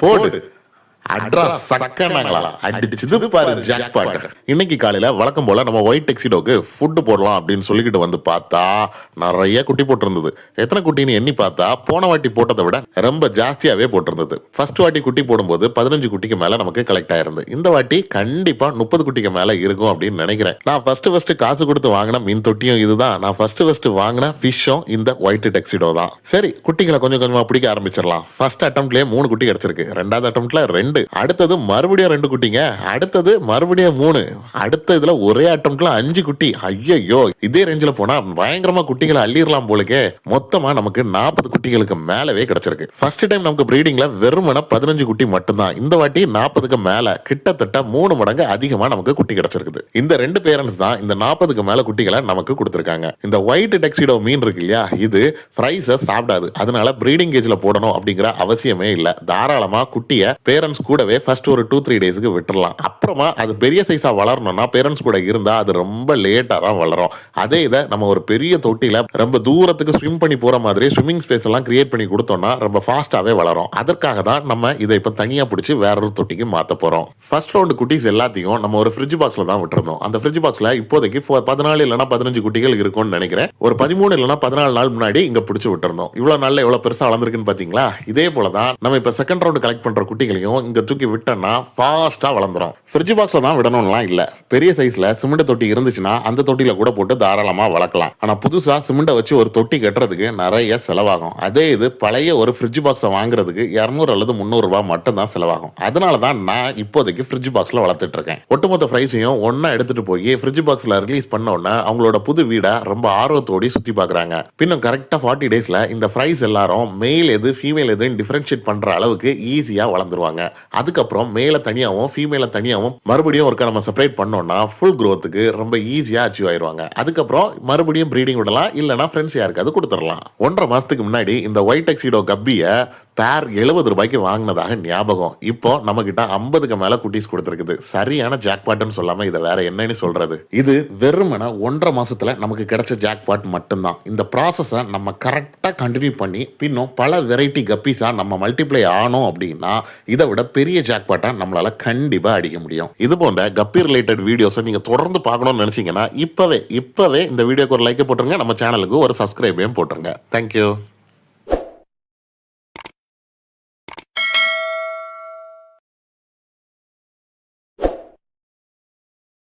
போடு அட்ரஸ் சக்கனாங்களா அடிச்சது பாரு ஜாக்பாட். இன்னைக்கு காலையில வழக்கம் போல நம்ம ஒயிட் டெக்ஸிடோக்கு ஃபுட் போடலாம் அப்படின்னு சொல்லிக்கிட்டு வந்து பார்த்தா நிறைய குட்டி போட்டிருந்தது. எத்தனை குட்டின்னு எண்ணி பார்த்தா போன வாட்டி போட்டதை விட ரொம்ப ஜாஸ்தியாவே போட்டிருந்தது. ஃபர்ஸ்ட் வாட்டி குட்டி போடும்போது 15 குட்டிக்கு மேல நமக்கு கலெக்ட் ஆயிருந்தது. இந்த வாட்டி கண்டிப்பா 30 குட்டிக்கு மேல இருக்கும் அப்படின்னு நினைக்கிறேன். நான் ஃபர்ஸ்ட் காசு கொடுத்து வாங்கின மீன் தொட்டியும் இதுதான். நான் ஃபர்ஸ்ட் வாங்கின ஃபிஷ்ஷும் இந்த ஒயிட் டெக்ஸிடோ தான். சரி, குட்டிகளை கொஞ்சம் கொஞ்சமா பிடிக்க ஆரம்பிச்சிடலாம். ஃபர்ஸ்ட் அட்டம்ப்ட்லயே 3 குட்டி கிடைச்சிருக்கு. ரெண்டாவது அட்டம்ப்ட்ல 2, அடுத்தது மறுபடியும் 2 குட்டிங்க, அடுத்தது மறுபடியும் 3, அடுத்த இதுல ஒரே அட்டம்ப்ட்ல 5 குட்டி. ஐயோ, இதே ரேஞ்சில போனா பயங்கரமா குட்டிகளை அள்ளிடலாம் போலுக்கே. மொத்தமா நமக்கு 40 குட்டிகளுக்கு மேலவே கிடைச்சிருக்கு. ஃபர்ஸ்ட் டைம் நமக்கு பிரீடிங்ல வெறுமன 15 குட்டி மட்டும்தான். இந்த வாட்டி 40க்கு மேல, கிட்டத்தட்ட 3 மடங்கு அதிகமா நமக்கு குட்டி கிடைச்சிருக்குது. இந்த 2 பேரண்ட்ஸ் தான் இந்த 40க்கு மேல குட்டிகளை நமக்கு கொடுத்திருக்காங்க. இந்த ஒயிட் டெக்ஸிடோ மீன் இருக்கு இல்லையா, இது ஃப்ரைஸ சாப்பிடாது. அதனால பிரீடிங் கேஜ்ல போடணும் அப்படிங்கிற அவசியமே இல்ல. தாராளமா குட்டிய பேரண்ட்ஸ் கூடவே ஃபர்ஸ்ட் ஒரு 2-3 டேஸ்க்கு விட்டுறலாம். அப்புறமா அது பெரிய சைஸா வளரணும்னா பேரண்ட்ஸ் கூட இருந்தா அது ரொம்ப லேட்டா தான் வளரும். அதே இதை நம்ம ஒரு பெரிய தொட்டியில ரொம்ப தூரத்துக்கு ஸ்விம் பண்ணி போற மாதிரி ஸ்விம்மிங் ஸ்பேஸ் எல்லாம் கிரியேட் பண்ணி கொடுத்தோம்னா ரொம்ப ஃபாஸ்டாவே வளரும். அதற்காக தான் நம்ம இதை இப்ப தனியா பிடிச்சி வேற ஒரு தொட்டிக்கு மாத்த போறோம். ஃபர்ஸ்ட் ரவுண்ட் குட்டிஸ் எல்லாத்தையும் நம்ம ஒரு ஃப்ரிட்ஜ் பாக்ஸ்ல தான் விட்டுருந்தோம். அந்த ஃப்ரிட்ஜ் பாக்ஸ்ல இப்போதைக்கு 14 இல்லைன்னா 15 குட்டிகள் இருக்கும்னு நினைக்கிறேன். ஒரு 13 இல்லைன்னா 14 நாள் முன்னாடி இங்க பிடிச்சி விட்டுருந்தோம். இவ்வளவு நாள்ல எவ்வளவு பெருசா வளர்ந்துருக்குன்னு பாத்தீங்களா? இதே போலதான் நம்ம இப்ப செகண்ட் ரவுண்ட் கலெக்ட் பண்ற குட்டிகளையும் இங்க தூக்கி விட்டோம்னா ஃபாஸ்டா வளர்ந்துரும். ஃப்ரிட்ஜ் பாக்ஸ்ல தான் விடணும்லாம் இல்ல. பெரிய சைஸ்ல சிமெண்ட் தொட்டி இருந்துச்சுன்னா அந்த தொட்டியில கூட போட்டு தாராளமா வளர்க்கலாம். ஆனா புதுசா சிமெண்ட வச்சு ஒரு தொட்டி கட்டுறதுக்கு நிறைய செலவாகும். அதே இது பழைய ஒரு ஃப்ரிட்ஜ் பாக்ஸை வாங்குறதுக்கு 200 அல்லது 300 ரூபாய் மட்டும் தான் செலவாகும். அதனால தான் நான் இப்போதைக்கு ஃப்ரிட்ஜ் பாக்ஸ்ல வளர்த்துட்டு இருக்கேன். ஒட்டுமொத்த ஃப்ரைஸையும் ஒன்னா எடுத்துட்டு போய் ஃப்ரிட்ஜ் பாக்ஸ்ல ரிலீஸ் பண்ண உடனே அவங்களோட புது வீடை ரொம்ப ஆர்வத்தோடி சுத்தி பாக்குறாங்க. பின்னும் கரெக்டா 40 டேஸ்ல இந்த ஃப்ரைஸ் எல்லாரும் மேல் எது ஃபீமேல் எதுன்னு டிஃபரன்ஷியேட் பண்ற அளவுக்கு ஈஸியா வளர்ந்துருவாங்க. அதுக்கப்புறம் மேல தனியாவும் ஃபீமேல தனியாவும் மறுபடியும் ஒருக்கா நம்ம செப்பரேட் பண்ணோம்னா ஃபுல் க்ரோத்துக்கு ரொம்ப ஈஸியா அச்சீவ் ஆயிருவாங்க. அதுக்கப்புறம் மறுபடியும் ப்ரீடிங் விடலாம், இல்லைன்னா ஃப்ரெண்ட்ஸ் யாருக்காவது கொடுத்துடலாம். 1.5 மாசத்துக்கு முன்னாடி இந்த ஒயிட் டெக்ஸிடோ கப்பிய பேர் 70 ரூபாய்க்கு வாங்கினதாக ஞாபகம். இப்போ நம்ம கிட்ட 50க்கு மேல குட்டீஸ் கொடுத்துருக்குது. சரியான ஜாக்பாட்னு சொல்லாம இதை வேற என்னன்னு சொல்றது? இது வெறுமன 1.5 மாசத்துல நமக்கு கிடைச்ச ஜாக்பாட் மட்டும்தான். இந்த ப்ராசஸை நம்ம கரெக்டா கண்டினியூ பண்ணி பின்னும் பல வெரைட்டி கப்பீஸா நம்ம மல்டிப்ளை ஆனோம் அப்படின்னா இதை விட பெரிய ஜாக்பாட்டா நம்மளால கண்டிப்பா அடிக்க முடியும். இது போன்ற கப்பி ரிலேட்டட் வீடியோஸை நீங்க தொடர்ந்து பார்க்கணும்னு நினைச்சீங்கன்னா இப்பவே இந்த வீடியோக்கு ஒரு லைக் போட்டுருங்க. நம்ம சேனலுக்கு ஒரு சப்ஸ்கிரைபையும் போட்டுருங்க. தேங்க்யூ.